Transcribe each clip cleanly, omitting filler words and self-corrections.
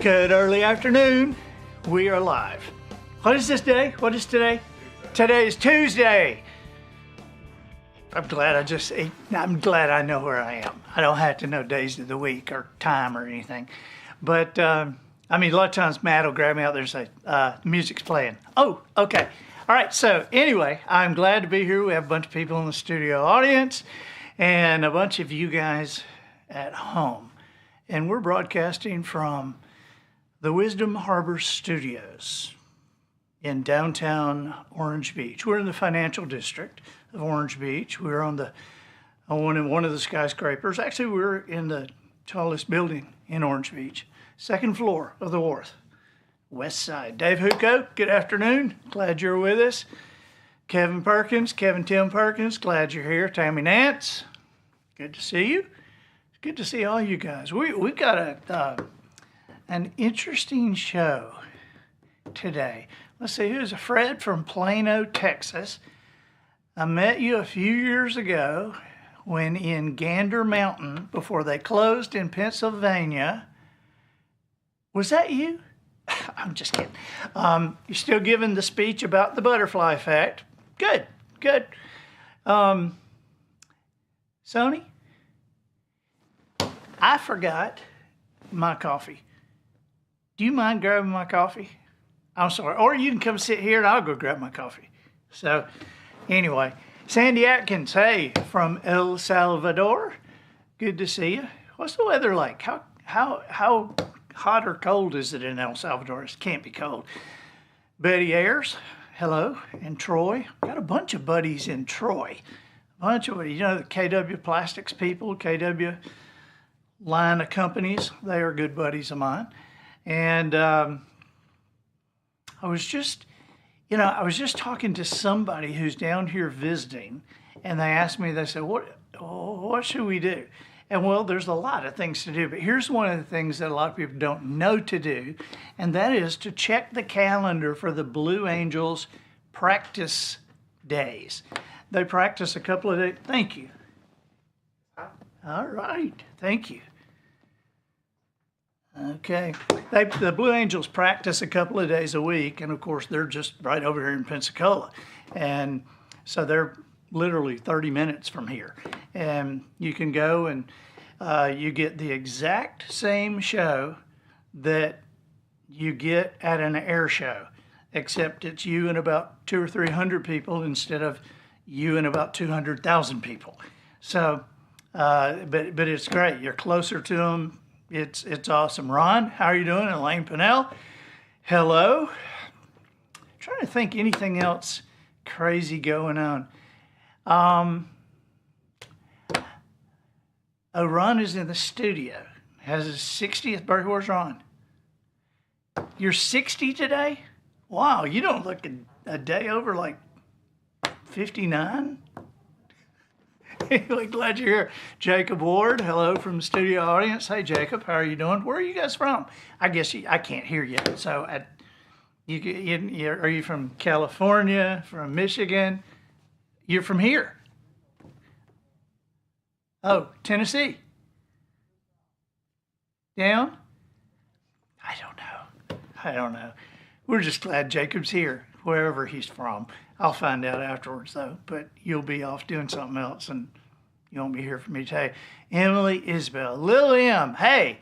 Good early afternoon. We are live. What is this day? What is today? Today is Tuesday. I'm glad I know where I am. I don't have to know days of the week or time or anything. But, a lot of times Matt will grab me out there and say, the music's playing. Oh, okay. All right, so anyway, I'm glad to be here. We have a bunch of people in the studio audience and a bunch of you guys at home. And we're broadcasting from the Wisdom Harbor Studios in downtown Orange Beach. We're in the financial district of Orange Beach. We're on one of the skyscrapers. Actually, we're in the tallest building in Orange Beach, second floor of the Wharf, west side. Dave Huco, good afternoon. Glad you're with us. Kevin Tim Perkins, glad you're here. Tammy Nance, good to see you. It's good to see all you guys. We've got an interesting show today. Let's see, who's Fred from Plano, Texas. I met you a few years ago when in Gander Mountain, before they closed in Pennsylvania. Was that you? I'm just kidding. You're still giving the speech about the butterfly effect. Good. Sony, I forgot my coffee. Do you mind grabbing my coffee? I'm sorry. Or you can come sit here and I'll go grab my coffee. So anyway, Sandy Atkins, hey, from El Salvador. Good to see you. What's the weather like? How hot or cold is it in El Salvador? It can't be cold. Betty Ayers, hello. And Troy. Got a bunch of buddies in Troy. The KW Plastics people, KW line of companies. They are good buddies of mine. And I was just talking to somebody who's down here visiting, and they said, what should we do? And well, there's a lot of things to do, but here's one of the things that a lot of people don't know to do, and that is to check the calendar for the Blue Angels practice days. They practice a couple of days. Thank you. All right. Thank you. Okay. The Blue Angels practice a couple of days a week, and of course, they're just right over here in Pensacola. And so they're literally 30 minutes from here. And you can go and you get the exact same show that you get at an air show, except it's you and about 200 or 300 people instead of you and about 200,000 people. So, but it's great. You're closer to them. It's awesome. Ron, how are you doing? Elaine Pinnell, hello. I'm trying to think anything else crazy going on. Ron is in the studio. Has his 60th birthday. Where's Ron? You're 60 today? Wow, you don't look a day over like 59? Anyway, glad you're here. Jacob Ward, hello from the studio audience. Hey, Jacob, how are you doing? Where are you guys from? I guess I can't hear you. So, are you from California, from Michigan? You're from here? Oh, Tennessee? Down? I don't know. We're just glad Jacob's here, wherever he's from. I'll find out afterwards, though. But you'll be off doing something else, and you won't be here for me today. Emily Isbell. Little M. Hey,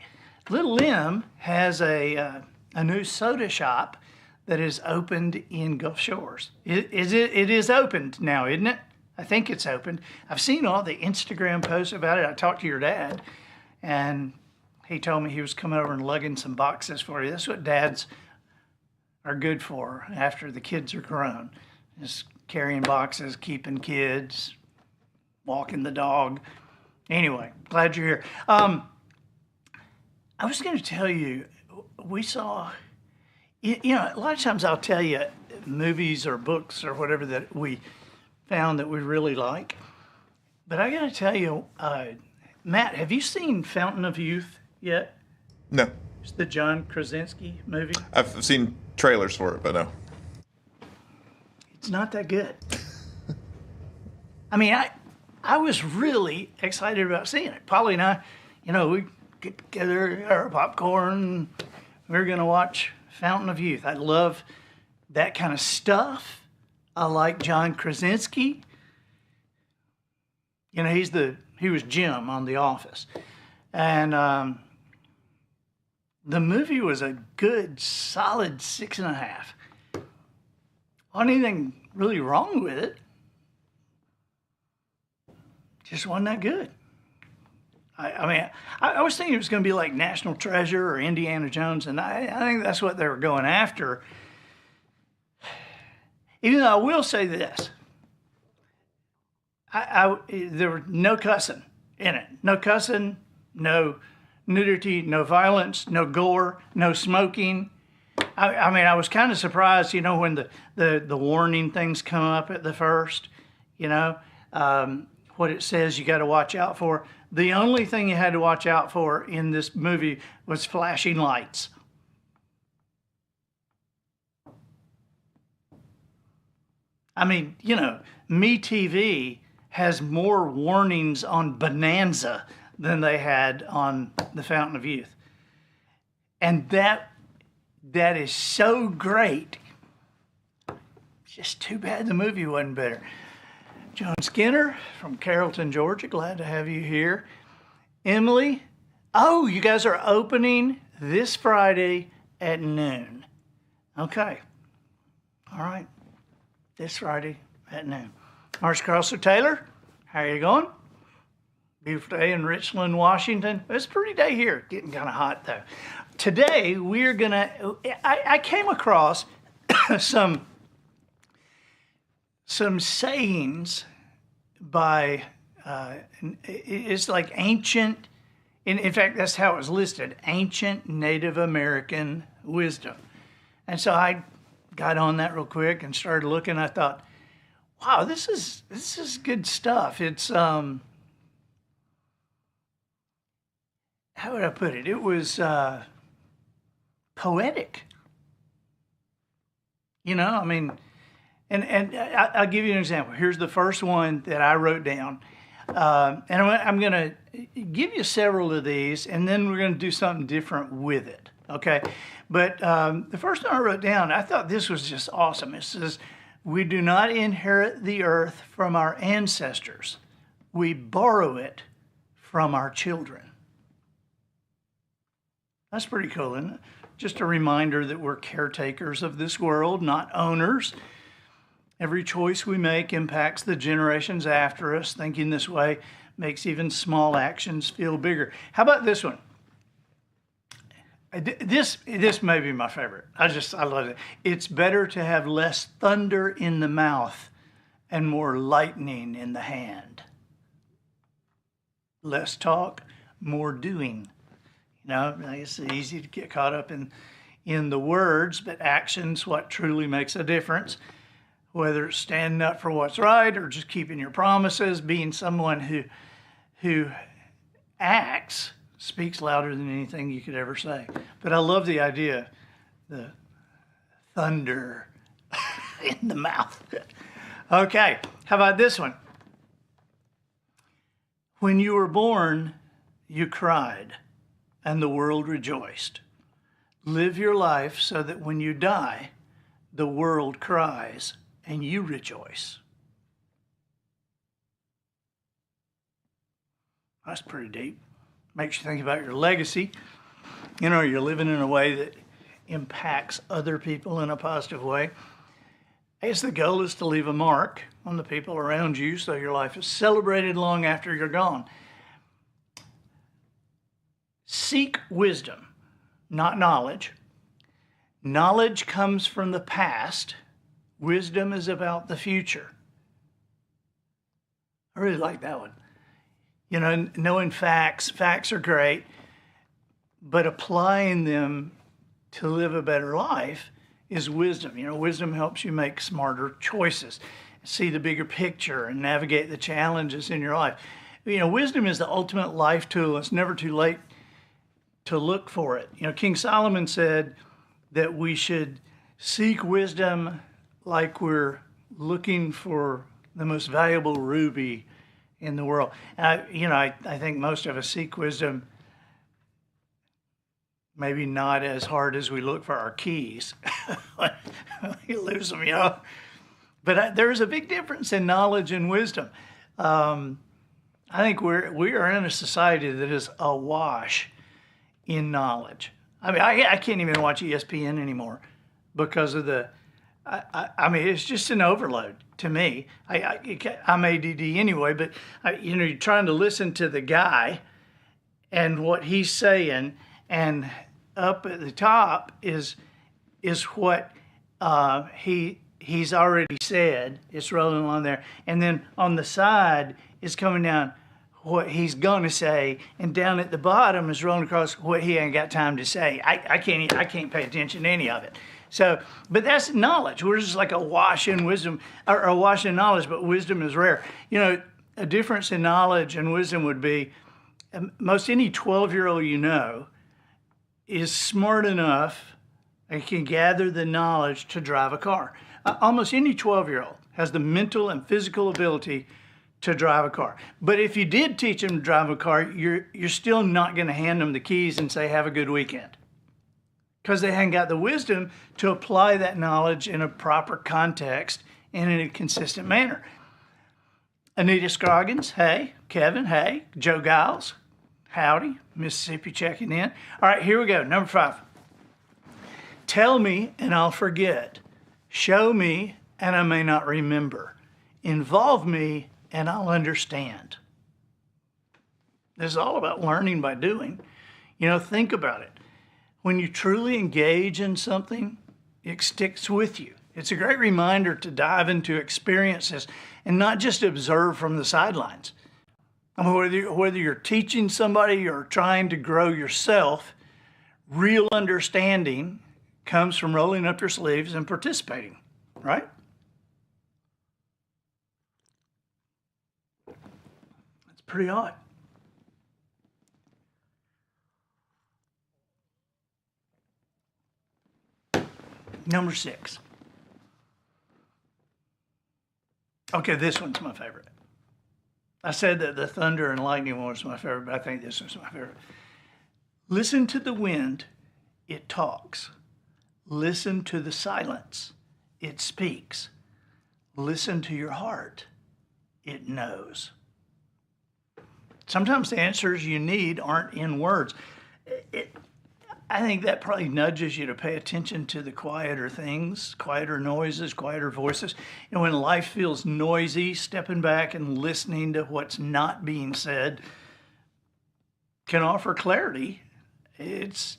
Little M has a new soda shop that is opened in Gulf Shores. It is opened now, isn't it? I think it's opened. I've seen all the Instagram posts about it. I talked to your dad, and he told me he was coming over and lugging some boxes for you. That's what dads are good for after the kids are grown. Just carrying boxes, keeping kids, walking the dog. Anyway, glad you're here. I was going to tell you, we saw, a lot of times I'll tell you movies or books or whatever that we found that we really like. But I got to tell you, Matt, have you seen Fountain of Youth yet? No. It's the John Krasinski movie. I've seen trailers for it, but no. It's not that good. I was really excited about seeing it. Polly and I, we get together, our popcorn, we're going to watch Fountain of Youth. I love that kind of stuff. I like John Krasinski. You know, he was Jim on The Office. And the movie was a good, solid 6.5. Wasn't anything really wrong with it. Just wasn't that good. I was thinking it was going to be like National Treasure or Indiana Jones, and I think that's what they were going after. Even though I will say this, there was no cussing in it. No cussing, no nudity, no violence, no gore, no smoking. I was kind of surprised, you know, when the warning things come up at the first, you know, what it says you got to watch out for. The only thing you had to watch out for in this movie was flashing lights. I mean, you know, MeTV has more warnings on Bonanza than they had on The Fountain of Youth. And that is so great. It's just too bad the movie wasn't better. John Skinner from Carrollton, Georgia. Glad to have you here. Emily. Oh, you guys are opening this Friday at noon. Okay. All right. This Friday at noon. Marsh Crosser Taylor, how are you going? Beautiful day in Richland, Washington. It's a pretty day here. Getting kind of hot though. Today we're gonna. I came across some sayings by. It's like ancient. In fact, that's how it was listed: ancient Native American wisdom. And so I got on that real quick and started looking. I thought, wow, this is good stuff. It's how would I put it? It was poetic. You know, I mean, and I'll give you an example. Here's the first one that I wrote down. And I'm going to give you several of these, and then we're going to do something different with it. Okay? But the first one I wrote down, I thought this was just awesome. It says, we do not inherit the earth from our ancestors. We borrow it from our children. That's pretty cool, isn't it? Just a reminder that we're caretakers of this world, not owners. Every choice we make impacts the generations after us. Thinking this way makes even small actions feel bigger. How about this one? This may be my favorite. I love it. It's better to have less thunder in the mouth and more lightning in the hand. Less talk, more doing. You know, it's easy to get caught up in the words, but action's what truly makes a difference. Whether it's standing up for what's right or just keeping your promises, being someone who acts speaks louder than anything you could ever say. But I love the idea, the thunder in the mouth. Okay, how about this one? When you were born, you cried, and the world rejoiced. Live your life so that when you die, the world cries, and you rejoice. That's pretty deep. Makes you think about your legacy. You know, you're living in a way that impacts other people in a positive way. I guess the goal is to leave a mark on the people around you so your life is celebrated long after you're gone. Seek wisdom, not knowledge. Knowledge comes from the past. Wisdom is about the future. I really like that one. You know, knowing facts are great, but applying them to live a better life is wisdom. You know, wisdom helps you make smarter choices, see the bigger picture, and navigate the challenges in your life. You know, wisdom is the ultimate life tool. It's never too late to look for it. You know, King Solomon said that we should seek wisdom like we're looking for the most valuable ruby in the world. And I think most of us seek wisdom Maybe not as hard as we look for our keys. You lose them, you know. But there's a big difference in knowledge and wisdom. I think we are in a society that is awash in knowledge. I mean, I can't even watch ESPN anymore because of I mean, it's just an overload to me. I'm ADD anyway, but you're trying to listen to the guy and what he's saying, and up at the top is what he's already said. It's rolling on there, and then on the side is coming down what he's going to say, and down at the bottom is rolling across what he ain't got time to say. I can't pay attention to any of it. So, but that's knowledge. We're just like a wash in wisdom, or a wash in knowledge, but wisdom is rare. You know, a difference in knowledge and wisdom would be most any 12-year-old you know is smart enough and can gather the knowledge to drive a car. Almost any 12-year-old has the mental and physical ability to drive a car. But if you did teach them to drive a car, you're still not going to hand them the keys and say, have a good weekend. Because they haven't got the wisdom to apply that knowledge in a proper context and in a consistent manner. Anita Scroggins, hey. Kevin, hey. Joe Giles, howdy. Mississippi checking in. All right, here we go. Number 5. Tell me and I'll forget. Show me and I may not remember. Involve me and I'll understand. This is all about learning by doing. You know, think about it. When you truly engage in something, it sticks with you. It's a great reminder to dive into experiences and not just observe from the sidelines. I mean, whether you're teaching somebody or trying to grow yourself, real understanding comes from rolling up your sleeves and participating, right? That's pretty odd. Number 6. Okay, this one's my favorite. I said that the thunder and lightning one was my favorite, but I think this one's my favorite. Listen to the wind, it talks. Listen to the silence, it speaks. Listen to your heart, it knows. Sometimes the answers you need aren't in words. I think that probably nudges you to pay attention to the quieter things, quieter noises, quieter voices. You know, when life feels noisy, stepping back and listening to what's not being said can offer clarity. It's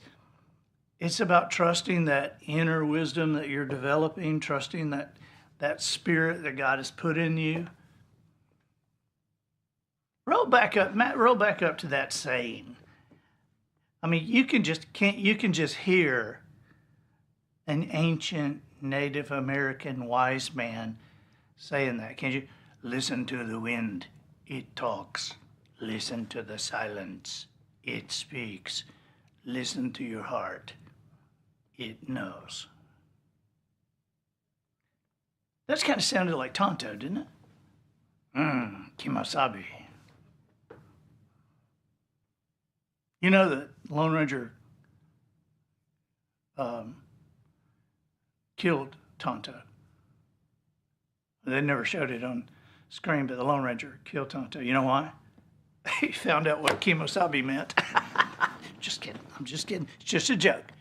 about trusting that inner wisdom that you're developing, trusting that spirit that God has put in you. Roll back up, Matt, roll back up to that saying. I mean, you can just hear an ancient Native American wise man saying that. Can't you? Listen to the wind, it talks. Listen to the silence, it speaks. Listen to your heart, it knows. That's kind of sounded like Tonto, didn't it? Kemosabe. You know that Lone Ranger killed Tonto. They never showed it on screen, but the Lone Ranger killed Tonto. You know why? He found out what Kemosabe meant. Just kidding. I'm just kidding. It's just a joke.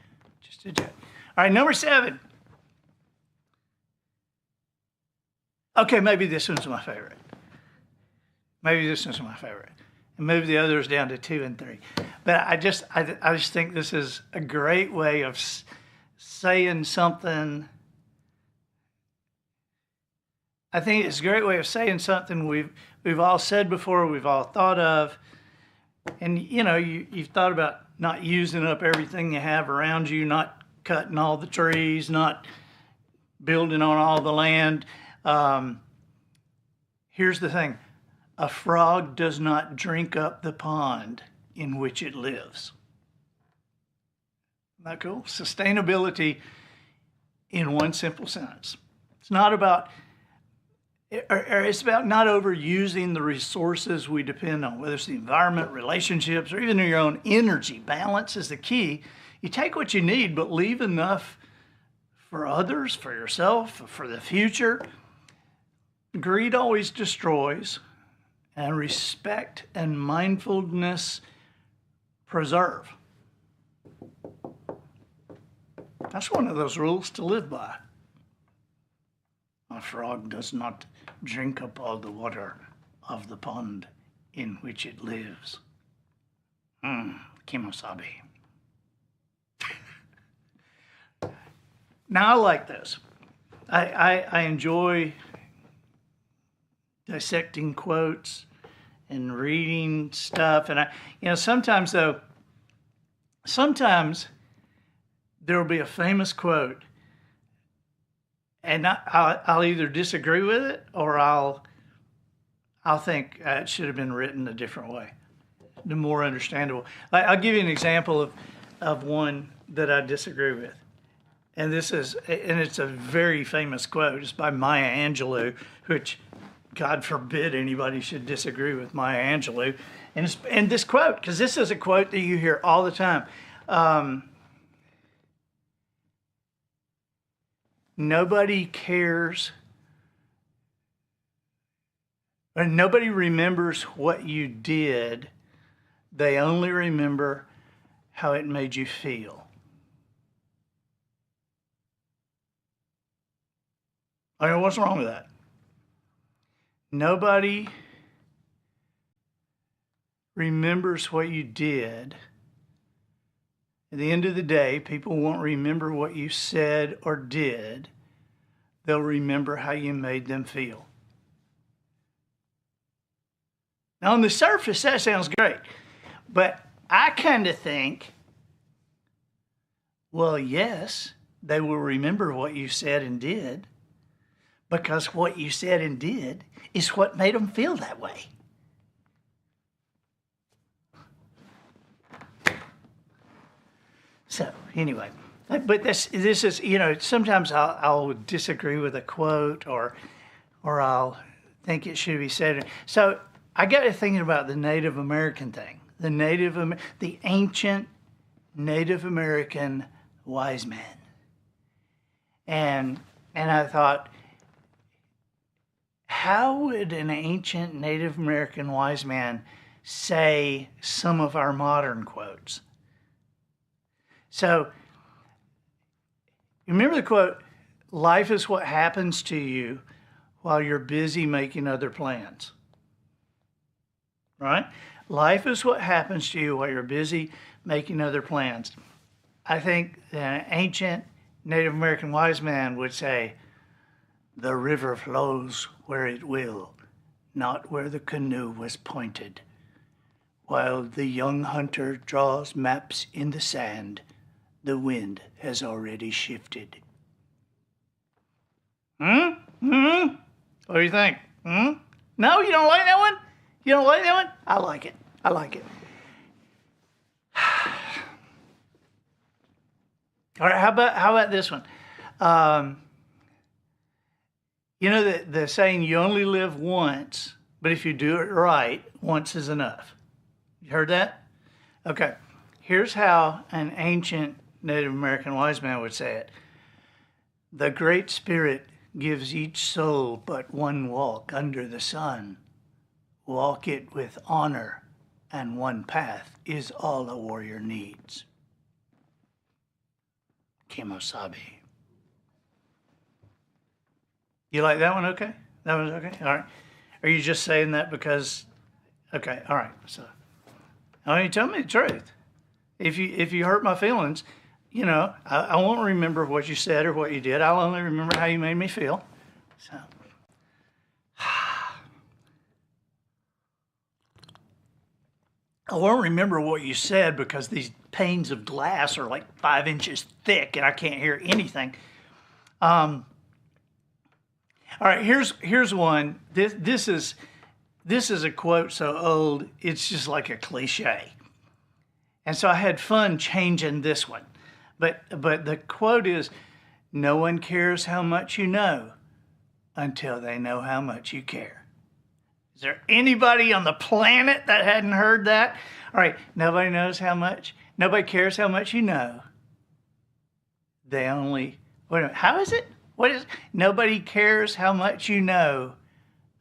Just a joke. All right, number 7. Okay, maybe this one's my favorite. Maybe this one's my favorite. And move the others down to 2 and 3. But I just think this is a great way of saying something. I think it's a great way of saying something we've all said before, we've all thought of. And, you know, you've thought about not using up everything you have around you, not cutting all the trees, not building on all the land. Here's the thing. A frog does not drink up the pond in which it lives. Isn't that cool? Sustainability in one simple sentence. It's not about, it's about not overusing the resources we depend on, whether it's the environment, relationships, or even your own energy. Balance is the key You take what you need, but leave enough for others, for yourself, for the future. Greed always destroys, and respect and mindfulness preserve. That's one of those rules to live by. A frog does not drink up all the water of the pond in which it lives. Kemosabe. Now I like this. I enjoy dissecting quotes and reading stuff. And sometimes there will be a famous quote, and I'll either disagree with it or I'll think it should have been written a different way, the more understandable. I'll give you an example of one that I disagree with. And it's a very famous quote. It's by Maya Angelou, which God forbid anybody should disagree with Maya Angelou. And this quote, because this is a quote that you hear all the time. Nobody cares, or nobody remembers what you did. They only remember how it made you feel. I mean, what's wrong with that? Nobody remembers what you did. At the end of the day, people won't remember what you said or did. They'll remember how you made them feel. Now, on the surface, that sounds great. But I kind of think, well, yes, they will remember what you said and did, because what you said and did is what made them feel that way. So anyway, but this is, sometimes I'll disagree with a quote or I'll think it should be said. So I got to thinking about the Native American thing, the ancient Native American wise man. And I thought, how would an ancient Native American wise man say some of our modern quotes? So, remember the quote, life is what happens to you while you're busy making other plans. Right? Life is what happens to you while you're busy making other plans. I think an ancient Native American wise man would say, the river flows where it will, not where the canoe was pointed. While the young hunter draws maps in the sand, the wind has already shifted. What do you think? No, you don't like that one? You don't like that one? I like it. All right, how about this one? The saying, you only live once, but if you do it right, once is enough. You heard that? Okay. Here's how an ancient Native American wise man would say it. The Great Spirit gives each soul but one walk under the sun. Walk it with honor, and one path is all a warrior needs. Kemosabe. You like that one okay? That was okay? All right. Are you just saying that because... Okay, all right. So, you tell me the truth. If you hurt my feelings, I won't remember what you said or what you did. I'll only remember how you made me feel. So, I won't remember what you said because these panes of glass are like 5 inches thick and I can't hear anything. All right, here's one. This is a quote so old it's just like a cliche. And so I had fun changing this one. But the quote is, no one cares how much you know until they know how much you care. Is there anybody on the planet that hadn't heard that? All right, nobody cares how much you know They only, wait a minute, how is it? What is, nobody cares how much you know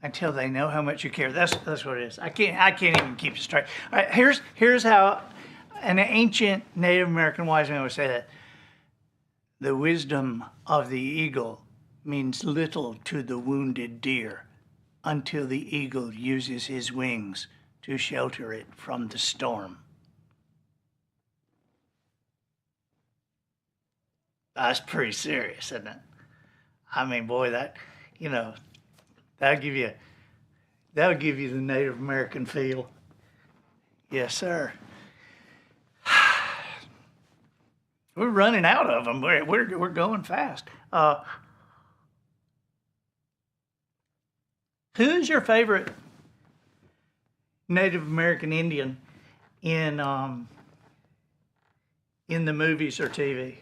until they know how much you care. That's what it is. I can't even keep it straight. All right, here's how an ancient Native American wise man would say that. The wisdom of the eagle means little to the wounded deer until the eagle uses his wings to shelter it from the storm. That's pretty serious, isn't it? I mean, boy, that, that'll give you the Native American feel. Yes, sir. We're running out of them. We're going fast. Who's your favorite Native American Indian in the movies or TV?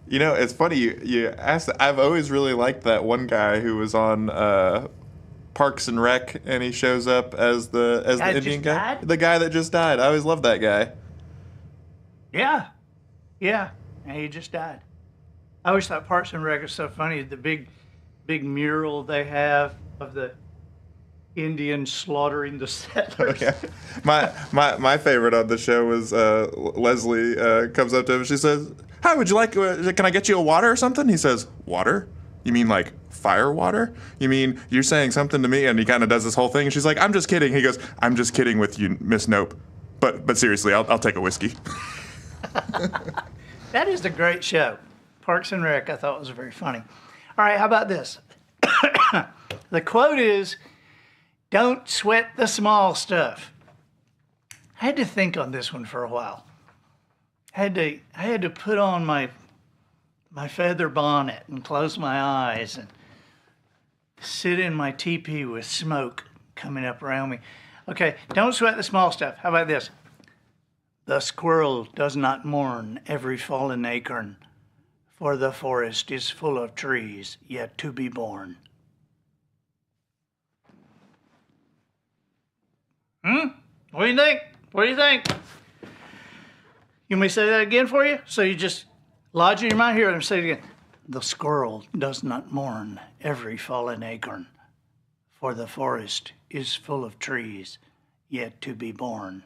It's funny you asked. I've always really liked that one guy who was on Parks and Rec, and he shows up as the Indian guy, the guy that just died. I always loved that guy. Yeah, and he just died. I always thought Parks and Rec is so funny. The big mural they have of the Indians slaughtering the settlers. Yeah. My favorite on the show was Leslie comes up to him and she says, "Hi, would you like? Can I get you a water or something?" He says, "Water? You mean like fire water? You mean you're saying something to me?" And he kind of does this whole thing. And she's like, "I'm just kidding." He goes, "I'm just kidding with you, Miss Nope. But seriously, I'll take a whiskey." That is a great show. Parks and Rec, I thought was very funny. All right, how about this? The quote is, "Don't sweat the small stuff." I had to think on this one for a while. I had to put on my feather bonnet and close my eyes and sit in my teepee with smoke coming up around me. Okay, don't sweat the small stuff. How about this? The squirrel does not mourn every fallen acorn, for the forest is full of trees yet to be born. What do you think? What do you think? You want me to say that again for you? So you just lodge in your mind. Here, let me say it again. The squirrel does not mourn every fallen acorn, for the forest is full of trees yet to be born.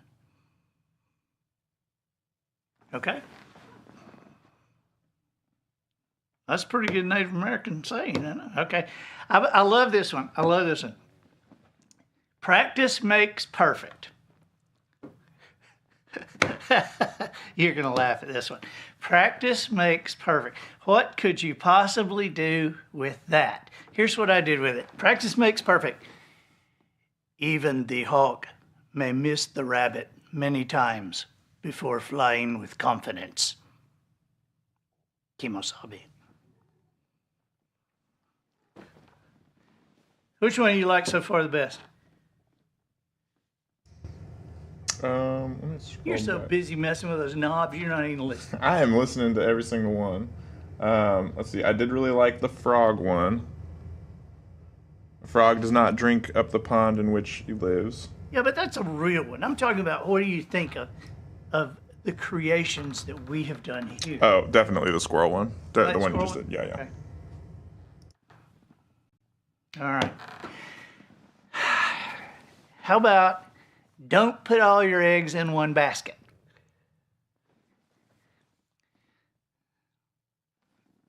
Okay? That's a pretty good Native American saying, isn't it? Okay. I love this one. I love this one. Practice makes perfect. You're going to laugh at this one. Practice makes perfect. What could you possibly do with that? Here's what I did with it. Practice makes perfect. Even the hawk may miss the rabbit many times before flying with confidence. Kimosabe. Which one do you like so far the best? Let me scroll You're so back. busy messing with those knobs, you're not even listening. I am listening to every single one. Let's see. I did really like the frog one. A frog does not drink up the pond in which he lives. Yeah, but that's a real one. I'm talking about what do you think of the creations that we have done here? Oh, definitely the squirrel one. The That one you just squirrel did. Yeah, yeah. Okay. All right. How about don't put all your eggs in one basket?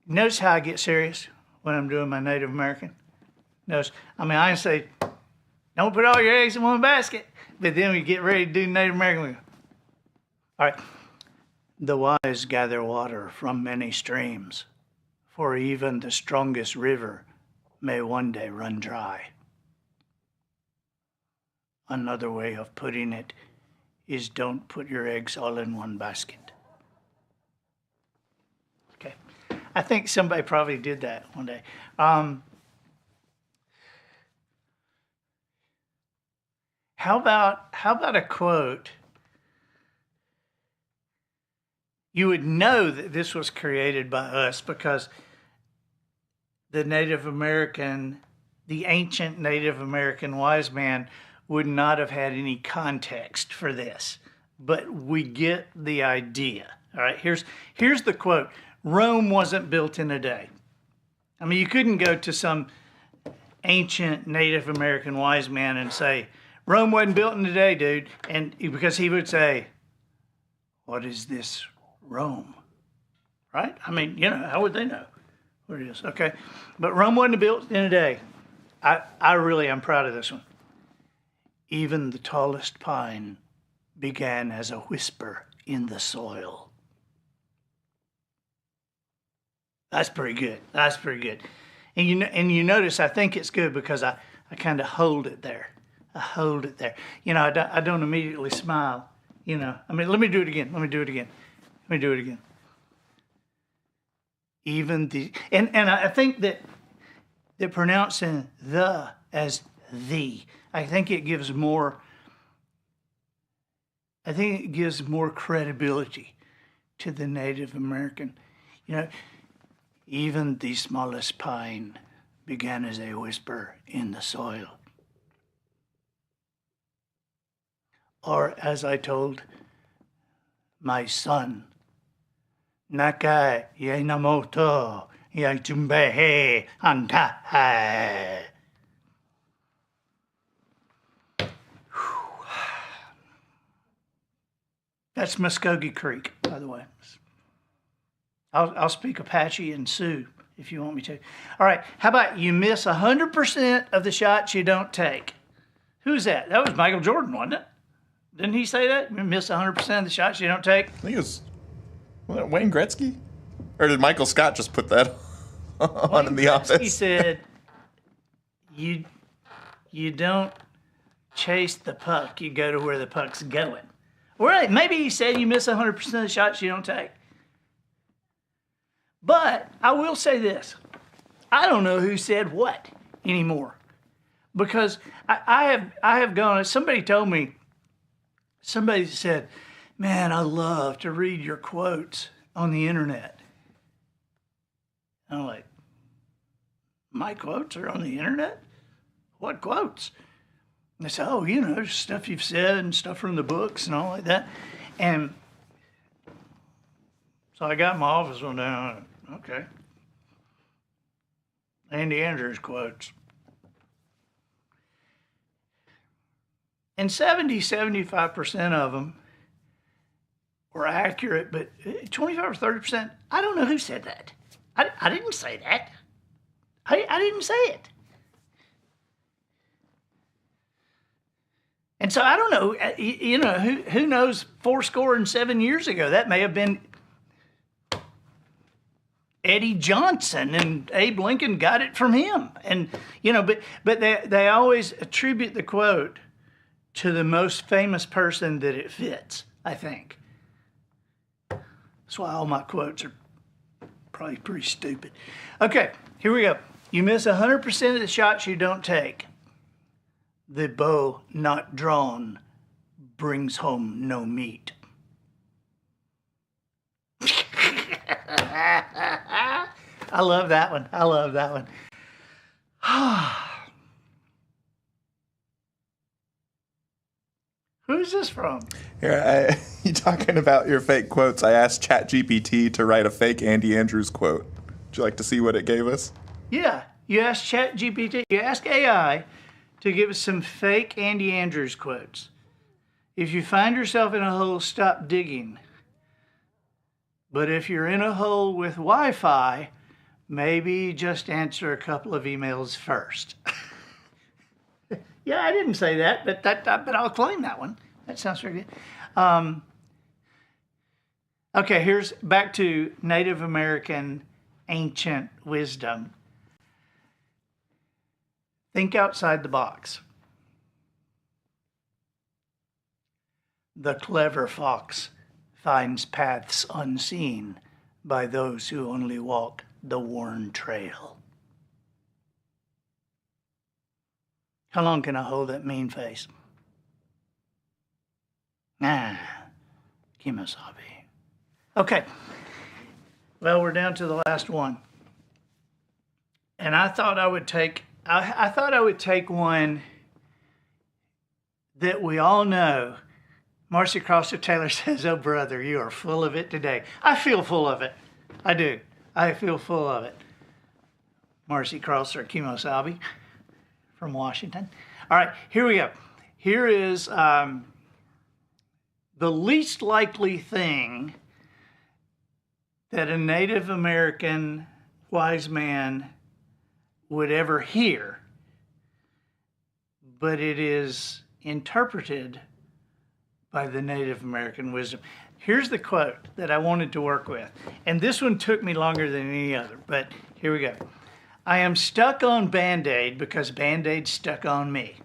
Notice how I get serious when I'm doing my Native American? Notice, I can say, don't put all your eggs in one basket, but then we get ready to do Native American. We go, all right. The wise gather water from many streams, for even the strongest river may one day run dry. Another way of putting it is don't put your eggs all in one basket. Okay. I think somebody probably did that one day. How about a quote? You would know that this was created by us because the ancient Native American wise man would not have had any context for this. but we get the idea. All right, here's the quote. Rome wasn't built in a day. I mean, you couldn't go to some ancient Native American wise man and say, Rome wasn't built in a day, dude. And because he would say, what is this Rome? Right? I mean, how would they know what it is? Okay. But Rome wasn't built in a day. I really am proud of this one. Even the tallest pine began as a whisper in the soil. That's pretty good. That's pretty good. And you notice, I think it's good because I kind of hold it there. I hold it there. I don't immediately smile. I mean, let me do it again. Even and I think that pronouncing the as the, I think it gives more credibility to the Native American. Even the smallest pine began as a whisper in the soil. Or as I told my son, Naka Yainamoto Yaitumbehe Antaha. That's Muskogee Creek, by the way. I'll speak Apache and Sioux if you want me to. All right, how about you miss 100% of the shots you don't take? Who's that? That was Michael Jordan, wasn't it? Didn't he say that? You miss 100% of the shots you don't take? I think it was Wayne Gretzky? Or did Michael Scott just put that on in the office? He said, you don't chase the puck, you go to where the puck's going. All right, maybe he said you miss 100% of the shots you don't take. But I will say this. I don't know who said what anymore. Because I have gone, somebody said, man, I love to read your quotes on the internet. I'm like, my quotes are on the internet? What quotes? And they said, oh, stuff you've said and stuff from the books and all like that. And so I got my office one down. Okay. Andy Andrews quotes. And 75% of them were accurate, but 25 or 30%, I don't know who said that. I didn't say that. I didn't say it. And so I don't know, who knows 7 years ago, that may have been Eddie Johnson, and Abe Lincoln got it from him. And, but they always attribute the quote to the most famous person that it fits, I think. That's why all my quotes are probably pretty stupid. Okay, here we go. You miss 100% of the shots you don't take. The bow not drawn brings home no meat. I love that one. Who's this from? Here, you talking about your fake quotes. I asked ChatGPT to write a fake Andy Andrews quote. Would you like to see what it gave us? Yeah, you asked ChatGPT, you asked AI to give us some fake Andy Andrews quotes. If you find yourself in a hole, stop digging. But if you're in a hole with Wi-Fi, maybe just answer a couple of emails first. Yeah, I didn't say that, but I'll claim that one. That sounds very good. Okay, here's back to Native American ancient wisdom. Think outside the box. The clever fox finds paths unseen by those who only walk the worn trail. How long can I hold that mean face? Kemosabe. Okay. Well, we're down to the last one. And I thought I would take one that we all know, Marcy Crosser Taylor says, "Oh, brother, you are full of it today." I feel full of it. I do. I feel full of it. Marcy Crosser Kimosabe from Washington. All right, here we go. Here is the least likely thing that a Native American wise man would ever hear, but it is interpreted by the Native American wisdom. Here's the quote that I wanted to work with. And this one took me longer than any other, but here we go. "I am stuck on Band-Aid because Band-Aid stuck on me."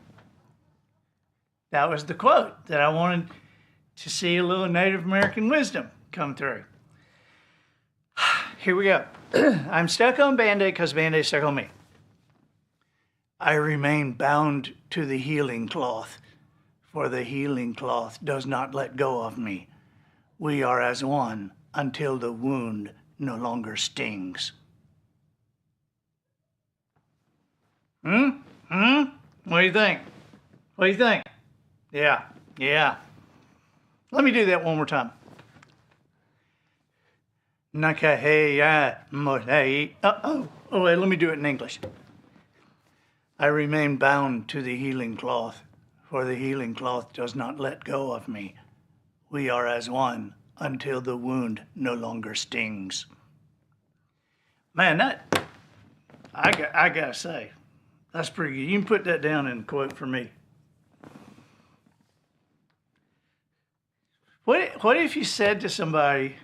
That was the quote that I wanted to see a little Native American wisdom come through. Here we go. "I'm stuck on Band-Aid because Band-Aid stuck on me. I remain bound to the healing cloth, for the healing cloth does not let go of me. We are as one until the wound no longer stings." What do you think? What do you think? Yeah. Let me do that one more time. Oh, wait, let me do it in English. "I remain bound to the healing cloth, for the healing cloth does not let go of me. We are as one until the wound no longer stings." Man, I gotta say, that's pretty good. You can put that down in a quote for me. What if you said to somebody,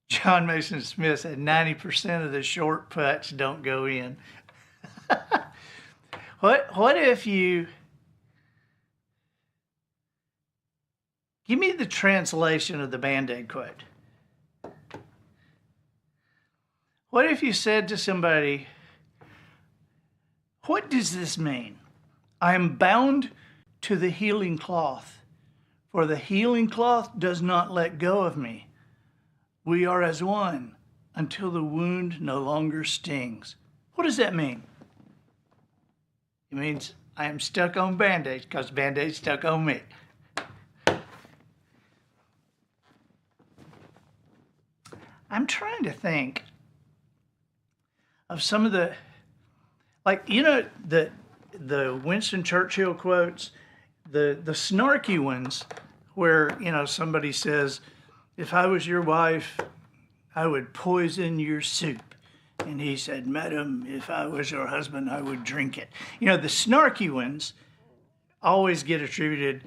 John Mason Smith said 90% of the short putts don't go in. What if you give me the translation of the Band-Aid quote? What if you said to somebody, "What does this mean? I am bound to the healing cloth, for the healing cloth does not let go of me. We are as one until the wound no longer stings." What does that mean? It means I am stuck on Band-Aids because Band-Aids stuck on me. I'm trying to think of some of the, the Winston Churchill quotes, the snarky ones where, somebody says, "If I was your wife, I would poison your soup." And he said, "Madam, if I was your husband, I would drink it." The snarky ones always get attributed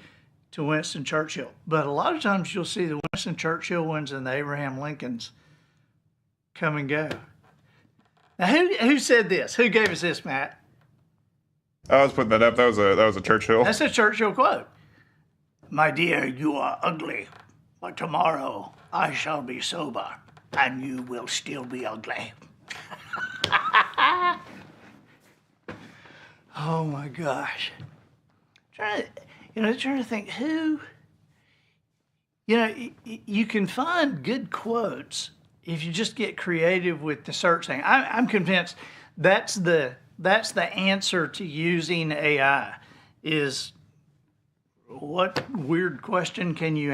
to Winston Churchill. But a lot of times you'll see the Winston Churchill ones and the Abraham Lincolns come and go. Now, who said this? Who gave us this, Matt? I was putting that up. That was a Churchill. That's a Churchill quote. "My dear, you are ugly, but tomorrow I shall be sober, and you will still be ugly." Oh my gosh. Trying to think who, you can find good quotes if you just get creative with the search thing. I'm convinced that's the answer to using AI is, what weird question can you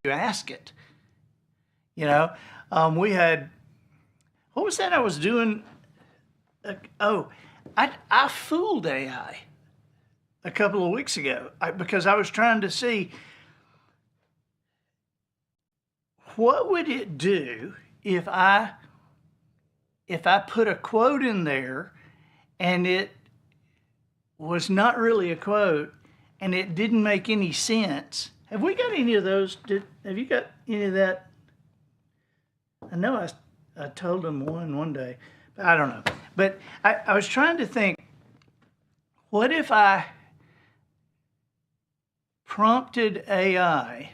ask it? We had, what was that I was doing? I fooled AI a couple of weeks ago because I was trying to see what would it do if I put a quote in there and it was not really a quote and it didn't make any sense. Have we got any of those? Have you got any of that? I know I told them one day, but I don't know. But I was trying to think, what if I prompted AI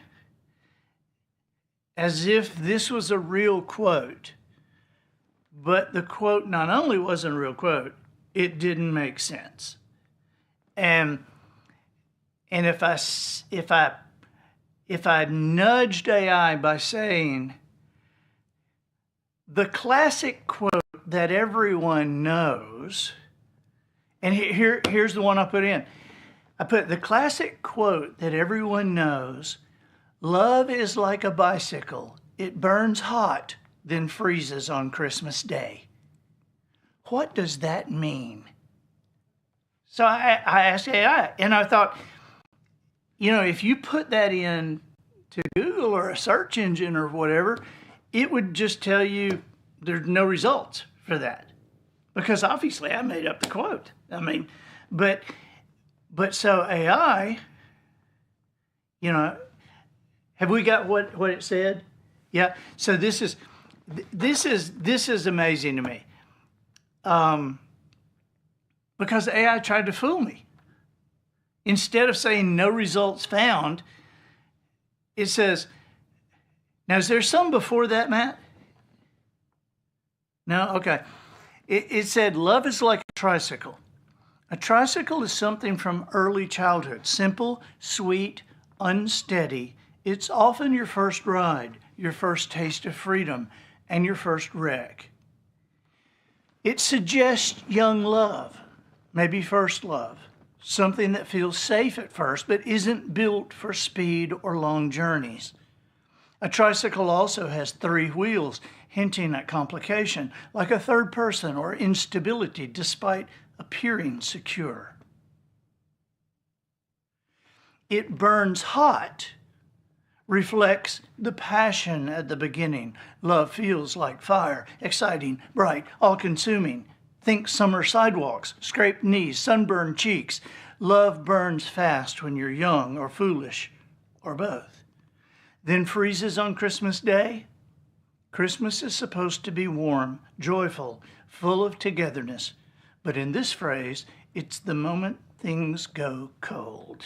as if this was a real quote, but the quote not only wasn't a real quote, it didn't make sense. And if I nudged AI by saying the classic quote that everyone knows, And here's the one I put in. I put the classic quote that everyone knows: love is like a bicycle. It burns hot, then freezes on Christmas Day. What does that mean? So I asked AI, and I thought, if you put that in to Google or a search engine or whatever, it would just tell you there's no results for that. Because obviously I made up the quote. I mean, but so AI, have we got what it said? Yeah. So this is amazing to me. Because AI tried to fool me. Instead of saying no results found, it says, now is there some before that, Matt? No? Okay. It said, love is like a tricycle. A tricycle is something from early childhood, simple, sweet, unsteady. It's often your first ride, your first taste of freedom, and your first wreck. It suggests young love, maybe first love, something that feels safe at first but isn't built for speed or long journeys. A tricycle also has 3 wheels, hinting at complication, like a third person or instability despite appearing secure. It burns hot, reflects the passion at the beginning. Love feels like fire, exciting, bright, all-consuming. Think summer sidewalks, scraped knees, sunburned cheeks. Love burns fast when you're young or foolish, or both. Then freezes on Christmas Day. Christmas is supposed to be warm, joyful, full of togetherness. But in this phrase, it's the moment things go cold.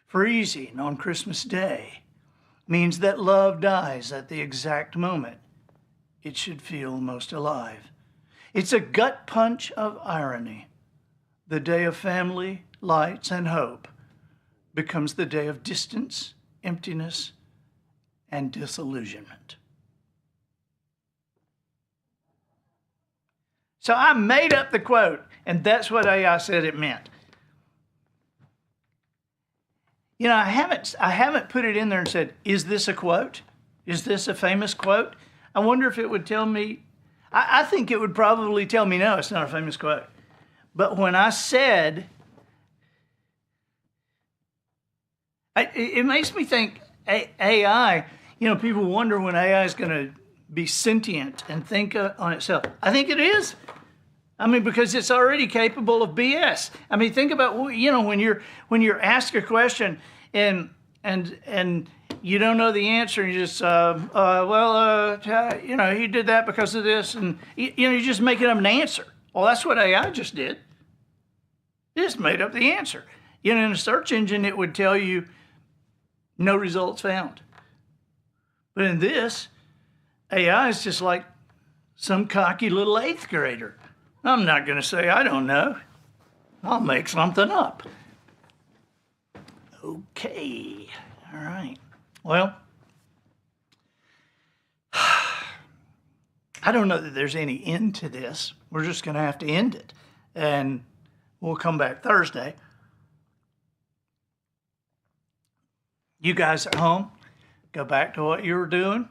Freezing on Christmas Day means that love dies at the exact moment it should feel most alive. It's a gut punch of irony. The day of family, lights, and hope becomes the day of distance, emptiness, and disillusionment. So I made up the quote, and that's what AI said it meant. I haven't put it in there and said, is this a quote? Is this a famous quote? I wonder if it would tell me. I think it would probably tell me, no, it's not a famous quote. But when I said, it makes me think AI, people wonder when AI is going to be sentient and think on itself. I think it is. Because it's already capable of BS. Think about, when you're asked a question and you don't know the answer, and you just, he did that because of this, and you're just making up an answer. Well, that's what AI just did. It just made up the answer. In a search engine, it would tell you no results found. But in this, AI is just like some cocky little 8th grader. I'm not going to say I don't know. I'll make something up. Okay. All right. Well, I don't know that there's any end to this. We're just going to have to end it. And we'll come back Thursday. You guys at home, go back to what you were doing.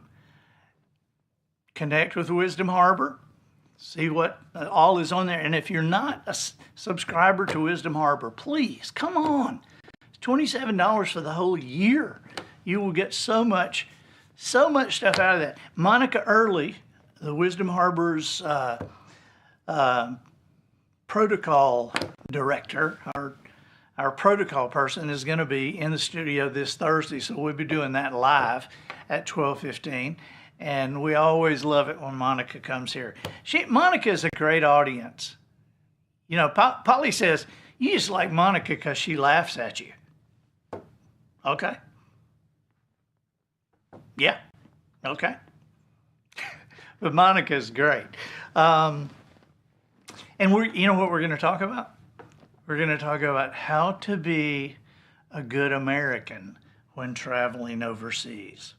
Connect with Wisdom Harbor. See what all is on there. And if you're not a subscriber to Wisdom Harbor, please, come on. It's $27 for the whole year. You will get so much stuff out of that. Monica Early, the Wisdom Harbor's protocol director, our protocol person, is going to be in the studio this Thursday. So we'll be doing that live at 12:15. And we always love it when Monica comes here. Monica is a great audience. Polly says, you just like Monica because she laughs at you. Okay. Yeah. Okay. But Monica's great. And you know what we're going to talk about? We're going to talk about how to be a good American when traveling overseas.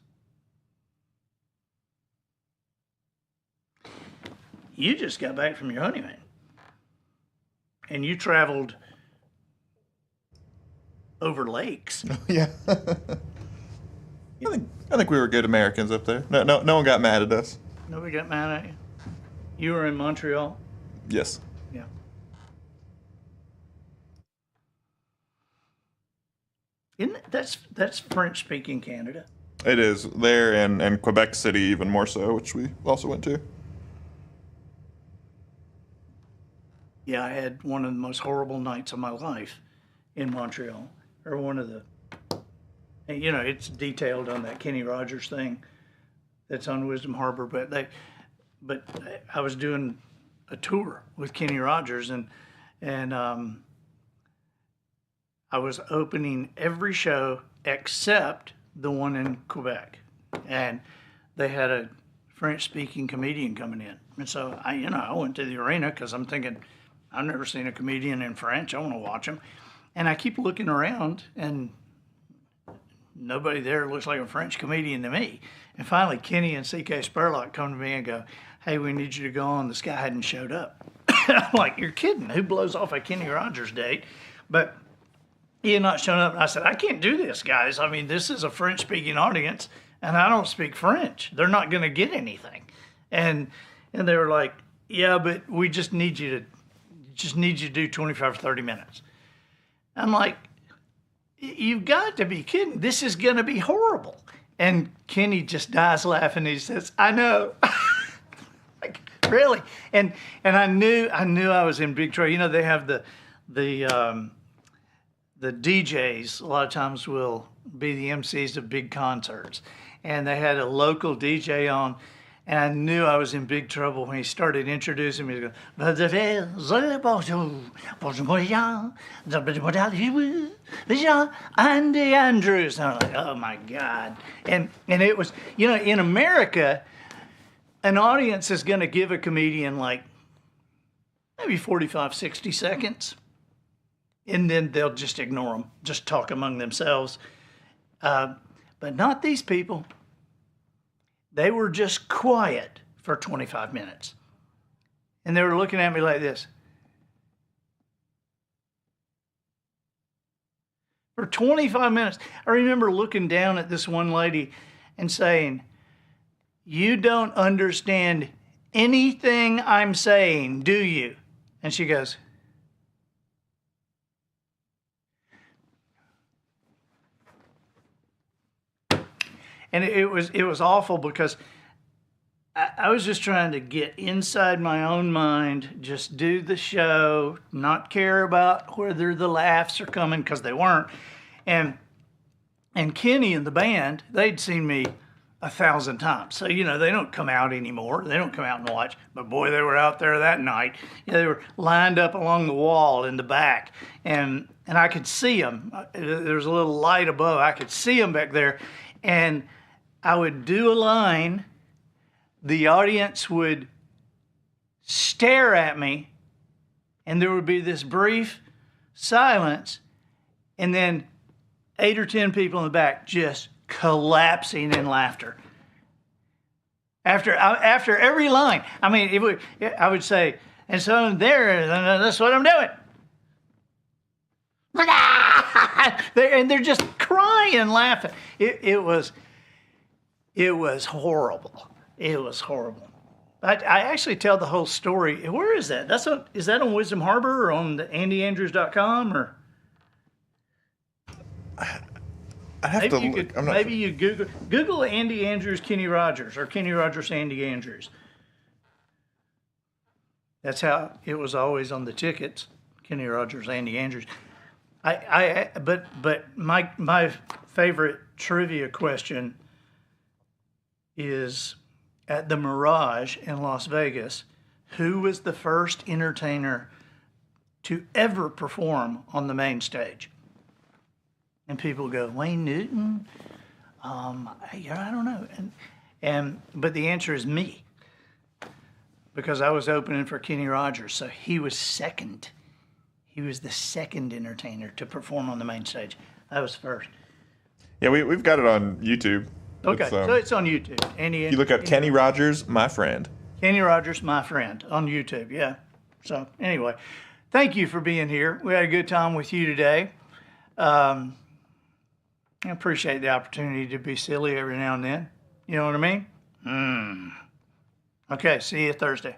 You just got back from your honeymoon. and you traveled over lakes. Yeah. I think we were good Americans up there. No one got mad at us. Nobody got mad at you. You were in Montreal. Yes. Yeah. That's French speaking Canada. It is there, and Quebec City even more so, which we also went to. Yeah, I had one of the most horrible nights of my life in Montreal, or one of the. And, you know, it's detailed on that Kenny Rogers thing that's on Wisdom Harbor, but I was doing a tour with Kenny Rogers, and I was opening every show except the one in Quebec, and they had a French-speaking comedian coming in, and so I went to the arena because I'm thinking, I've never seen a comedian in French. I want to watch him, and I keep looking around, and nobody there looks like a French comedian to me. And finally, Kenny and C.K. Spurlock come to me and go, "Hey, we need you to go on. This guy hadn't showed up." I'm like, "You're kidding. Who blows off a Kenny Rogers date?" But he had not shown up. And I said, "I can't do this, guys. I mean, this is a French-speaking audience, and I don't speak French. They're not going to get anything." And they were like, "Yeah, but we just need you to do 25 or 30 minutes." I'm like, "You've got to be kidding. This is going to be horrible." And Kenny just dies laughing. He says, "I know." Like, really? And I knew I was in big trouble. You know, they have the DJs a lot of times will be the MCs of big concerts. And they had a local DJ on, and I knew I was in big trouble when he started introducing me. He goes, Andy Andrews. And I'm like, oh my God. And it was, you know, in America, an audience is going to give a comedian like maybe 45, 60 seconds. And then they'll just ignore them, just talk among themselves. But not these people. They were just quiet for 25 minutes. And they were looking at me like this. For 25 minutes. I remember looking down at this one lady and saying, "You don't understand anything I'm saying, do you?" And she goes, and it was awful because I was just trying to get inside my own mind, just do the show, not care about whether the laughs are coming, because they weren't. And Kenny and the band, they'd seen me 1,000 times. So, you know, they don't come out anymore. They don't come out and watch. But boy, they were out there that night. You know, they were lined up along the wall in the back. And I could see them. There was a little light above. I could see them back there. And I would do a line. The audience would stare at me, and there would be this brief silence, and then 8 or 10 people in the back just collapsing in laughter. After every line, I mean, I would say, "And so there, that's what I'm doing." And they're just crying, laughing. It was horrible. It was horrible. I actually tell the whole story. Where is that? Is that on Wisdom Harbor or on the AndyAndrews.com or? I have to look. Maybe you Google Andy Andrews, Kenny Rogers, or Kenny Rogers, Andy Andrews. That's how it was always on the tickets. Kenny Rogers, Andy Andrews. But my favorite trivia question is, at the Mirage in Las Vegas, who was the first entertainer to ever perform on the main stage? And people go, Wayne Newton? I don't know. But the answer is me, because I was opening for Kenny Rogers, so he was second. He was the second entertainer to perform on the main stage. I was first. Yeah, we've got it on YouTube. Okay, so it's on YouTube. You look up Kenny Rogers, my friend. Kenny Rogers, my friend, on YouTube, yeah. So anyway, thank you for being here. We had a good time with you today. I appreciate the opportunity to be silly every now and then. You know what I mean? Okay, see you Thursday.